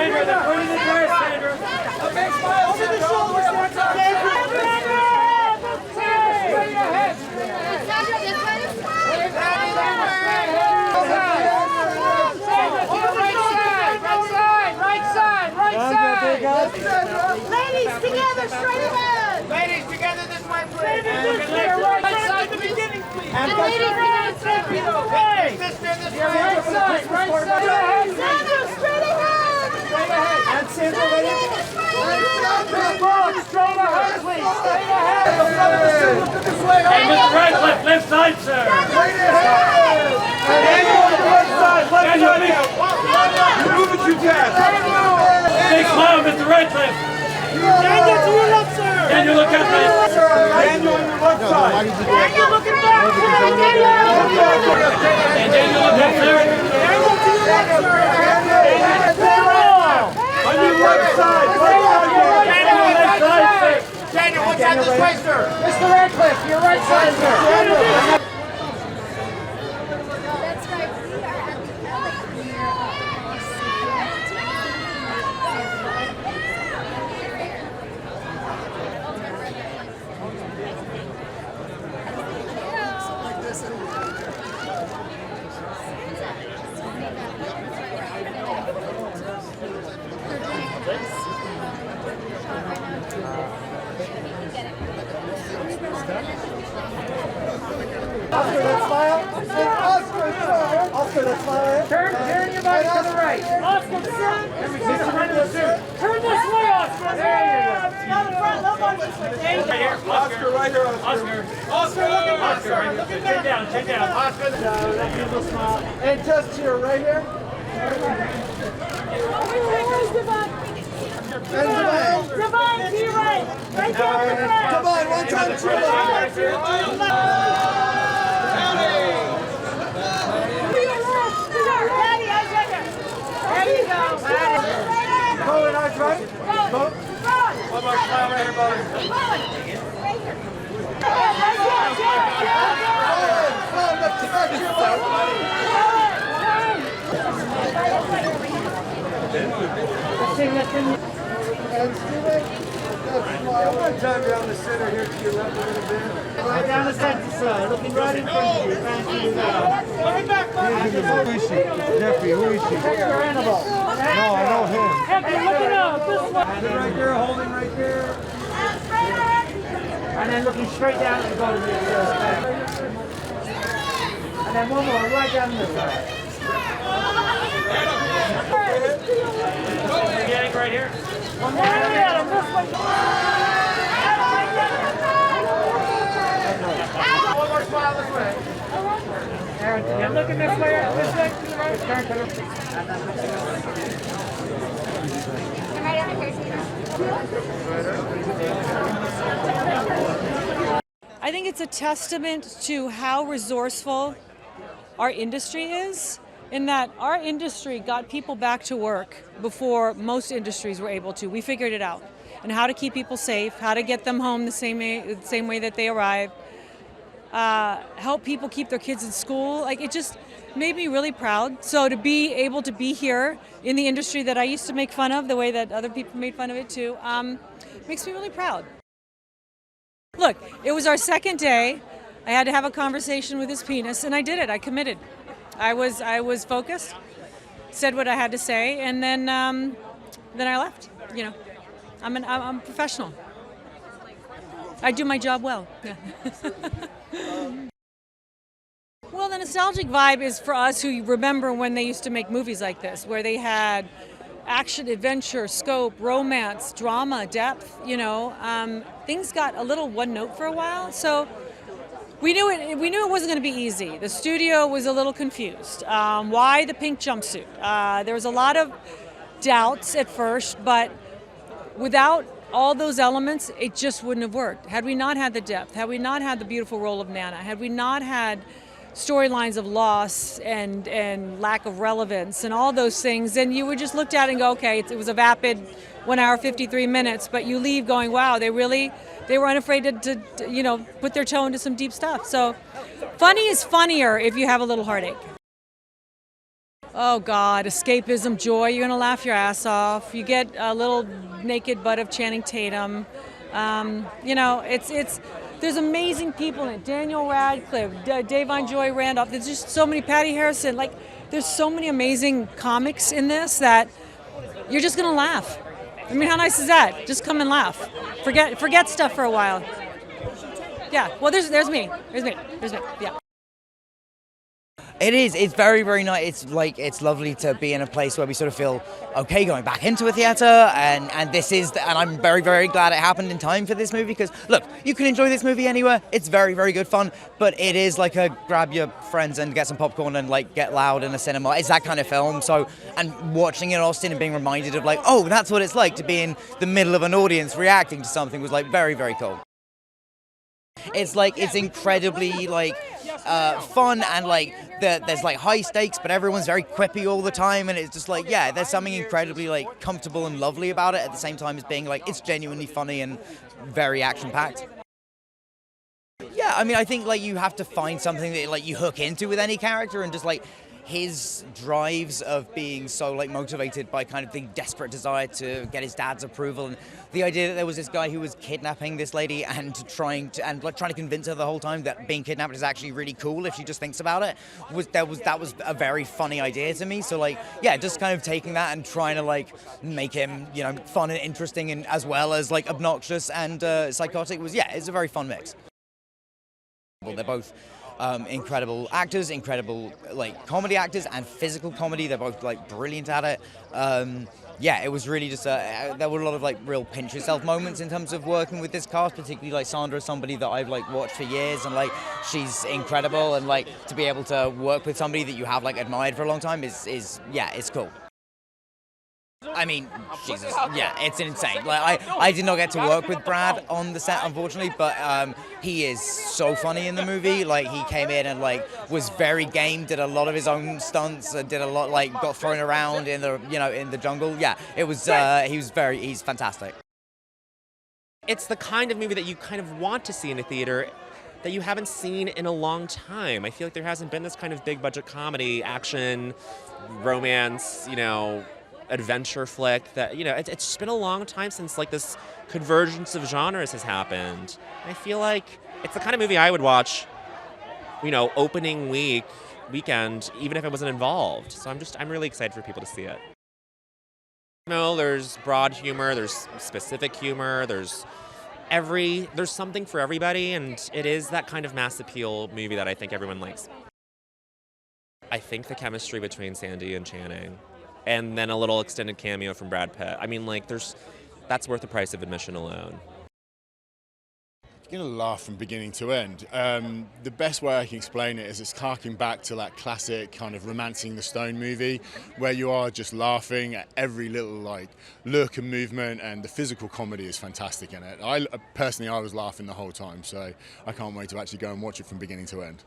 Sandra, they're pointing the dress, Sandra. A big smile over the shoulders. Straight ahead. Sandra, this way. Ladies together, straight ahead. Ladies together this way, please. Right side the beginning, please. And ladies together, straight ahead. Sister, this way. Right side. Sandra, straight ahead. Straight ahead. And Sandra, Bullock, straight ahead, please. Straight ahead. look this way. Hey, Mr. Radcliffe, left side, sir. Straight ahead. Daniel on the right side. Left side. You move it too fast. Big smile, Mr. Radcliffe. Daniel, to your left, sir. Daniel, look up, please. Daniel on your left side. Daniel, looking back. Daniel. And Daniel, look up, sir. Daniel, to your left, sir. On your right side. Daniel, left side, sir. Daniel, watch out this way, sir. Mr. Radcliffe, your right side, sir. That's right. We are at the Oscar, that smile. Oscar, that smile. Turn your body to the right. Oscar, turn. Turn this way, Oscar. Down the front, look on this way. Right here, Oscar, right here, Oscar. Oscar. Looking back, Oscar, right sir. here. Chin down, chin down. Oscar, that beautiful smile. And just here, right here. And Divine. Divine, to your right. Right down to the right. Come on, one time, two. There you go. Go in eyes right. Go. One more smile right here, brother. And Steven, one time down the center here to your left a little bit. Right down the center side, looking right in front of you. Thank you. Looking back, Who is she? Jeffrey, who is she? Mr. Hannibal. No, I know him. Jeffrey, looking up this way. Holding right there, holding right there. And then looking straight down at the bottom of your And then one more, right down this side. Beginning right here. One more. This way. One more smile this way. Aaron, looking this way to the right. Turn to the right under here, I think it's a testament to how resourceful our industry is, in that our industry got people back to work before most industries were able to. We figured it out, and how to keep people safe, how to get them home the same way that they arrived, help people keep their kids in school. Like, it just made me really proud. So to be able to be here in the industry that I used to make fun of, the way that other people made fun of it too, makes me really proud. Look, it was our second day. I had to have a conversation with his penis, and I did it. I committed. I was focused, said what I had to say, and then I left. You know, I'm a professional. I do my job well. Yeah. Well, the nostalgic vibe is for us who remember when they used to make movies like this, where they had action, adventure, scope, romance, drama, depth. You know, things got a little one note for a while. So we knew it wasn't going to be easy. The studio was a little confused. Why the pink jumpsuit? There was a lot of doubts at first, but without all those elements, it just wouldn't have worked. Had we not had the depth, had we not had the beautiful role of Nana, had we not had storylines of loss and lack of relevance and all those things, then you would just look at it and go, okay, it was a vapid 1 hour, 53 minutes, but you leave going, wow, they were unafraid to you know, put their toe into some deep stuff. So funny is funnier if you have a little heartache. Oh God, escapism, joy. You're gonna laugh your ass off. You get a little naked butt of Channing Tatum. You know, it's. There's amazing people in it. Daniel Radcliffe, Davon Joy Randolph. There's just so many. Patti Harrison. Like, there's so many amazing comics in this that you're just gonna laugh. I mean, how nice is that? Just come and laugh. Forget stuff for a while. Yeah. Well, there's me. There's me. Yeah. It is. It's very, very nice. It's lovely to be in a place where we sort of feel okay going back into a theatre, and I'm very, very glad it happened in time for this movie, because look, you can enjoy this movie anywhere. It's very, very good fun, but it is like a grab your friends and get some popcorn and like get loud in a cinema. It's that kind of film. So, and watching it in Austin and being reminded of like, oh, that's what it's like to be in the middle of an audience reacting to something was like very, very cool. It's like, it's incredibly like fun, and like there's like high stakes, but everyone's very quippy all the time, and it's just like, yeah, there's something incredibly like comfortable and lovely about it at the same time as being like, it's genuinely funny and very action packed. Yeah, I mean, I think like you have to find something that like you hook into with any character, and just like his drives of being so like motivated by kind of the desperate desire to get his dad's approval, and the idea that there was this guy who was kidnapping this lady and trying to convince her the whole time that being kidnapped is actually really cool if she just thinks about it, that was a very funny idea to me. So like, yeah, just kind of taking that and trying to like make him, you know, fun and interesting, and as well as like obnoxious and psychotic it's a very fun mix. Well, they're both incredible actors, incredible like comedy actors and physical comedy. They're both like brilliant at it. Yeah, it was really just there were a lot of like real pinch yourself moments in terms of working with this cast, particularly like Sandra, somebody that I've like watched for years, and like she's incredible, and like to be able to work with somebody that you have like admired for a long time is yeah, it's cool. I mean, Jesus, yeah, it's insane. Like, I did not get to work with Brad on the set, unfortunately, but he is so funny in the movie. Like, he came in and like was very game, did a lot of his own stunts, did a lot, like got thrown around in the, you know, in the jungle. Yeah, it was. He's fantastic. It's the kind of movie that you kind of want to see in a theater that you haven't seen in a long time. I feel like there hasn't been this kind of big budget comedy, action, romance, you know, adventure flick that, you know, it's just been a long time since like this convergence of genres has happened. I feel like it's the kind of movie I would watch, you know, opening weekend, even if I wasn't involved. So I'm really excited for people to see it. You know, there's broad humor, there's specific humor, there's something for everybody, and it is that kind of mass appeal movie that I think everyone likes. I think the chemistry between Sandy and Channing, and then a little extended cameo from Brad Pitt. I mean, like, that's worth the price of admission alone. You're going to laugh from beginning to end. The best way I can explain it is it's harking back to that classic kind of Romancing the Stone movie, where you are just laughing at every little like look and movement, and the physical comedy is fantastic in it. I was laughing the whole time, so I can't wait to actually go and watch it from beginning to end.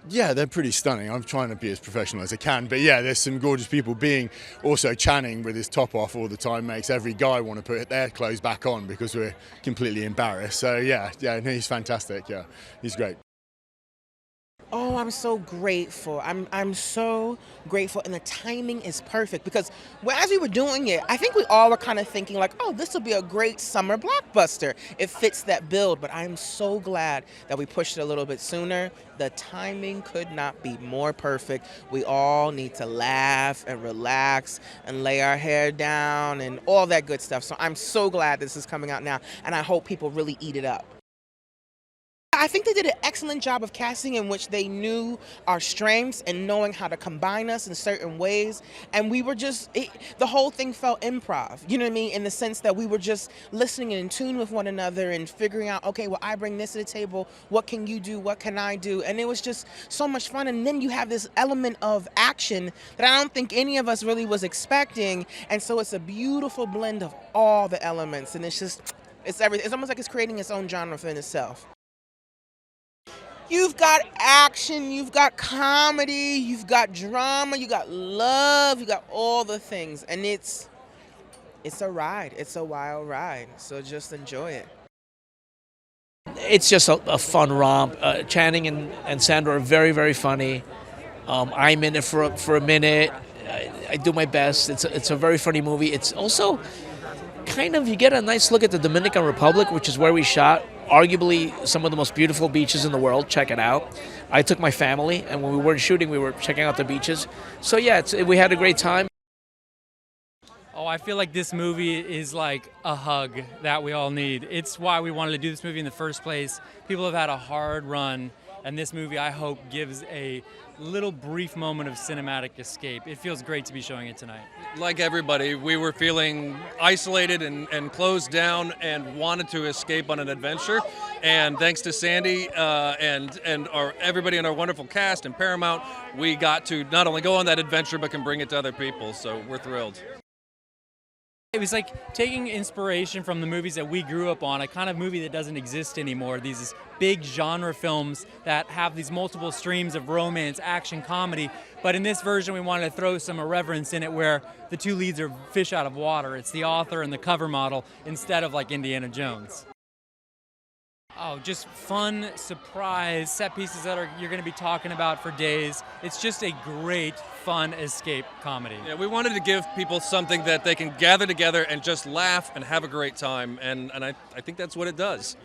Yeah, they're pretty stunning. I'm trying to be as professional as I can, but yeah, there's some gorgeous people. Being also Channing with his top off all the time makes every guy want to put their clothes back on because we're completely embarrassed. So yeah, he's fantastic. Yeah, he's great. Oh, I'm so grateful. I'm so grateful, and the timing is perfect because as we were doing it, I think we all were kind of thinking like, oh, this will be a great summer blockbuster. It fits that build, but I'm so glad that we pushed it a little bit sooner. The timing could not be more perfect. We all need to laugh and relax and lay our hair down and all that good stuff. So I'm so glad this is coming out now, and I hope people really eat it up. I think they did an excellent job of casting in which they knew our strengths and knowing how to combine us in certain ways. And we were just, the whole thing felt improv, you know what I mean? In the sense that we were just listening and in tune with one another and figuring out, okay, well, I bring this to the table. What can you do? What can I do? And it was just so much fun. And then you have this element of action that I don't think any of us really was expecting. And so it's a beautiful blend of all the elements. And it's just, it's everything. It's almost like it's creating its own genre within itself. You've got action, you've got comedy, you've got drama, you got love, you got all the things. And it's a ride. It's a wild ride. So just enjoy it. It's just a fun romp. Channing and Sandra are very, very funny. I'm in it for a minute. I do my best. It's a very funny movie. It's also kind of, you get a nice look at the Dominican Republic, which is where we shot arguably some of the most beautiful beaches in the world. Check it out. I took my family, and when we weren't shooting, we were checking out the beaches. So yeah, we had a great time. Oh, I feel like this movie is like a hug that we all need. It's why we wanted to do this movie in the first place. People have had a hard run, and this movie, I hope, gives a little brief moment of cinematic escape. It feels great to be showing it tonight. Like everybody, we were feeling isolated and closed down and wanted to escape on an adventure. And thanks to Sandy and everybody in our wonderful cast and Paramount, we got to not only go on that adventure, but can bring it to other people. So we're thrilled. It was like taking inspiration from the movies that we grew up on, a kind of movie that doesn't exist anymore. These big genre films that have these multiple streams of romance, action, comedy. But in this version, we wanted to throw some irreverence in it where the two leads are fish out of water. It's the author and the cover model instead of like Indiana Jones. Oh, just fun, surprise, set pieces that you're going to be talking about for days. It's just a great, fun escape comedy. Yeah, we wanted to give people something that they can gather together and just laugh and have a great time, and I think that's what it does.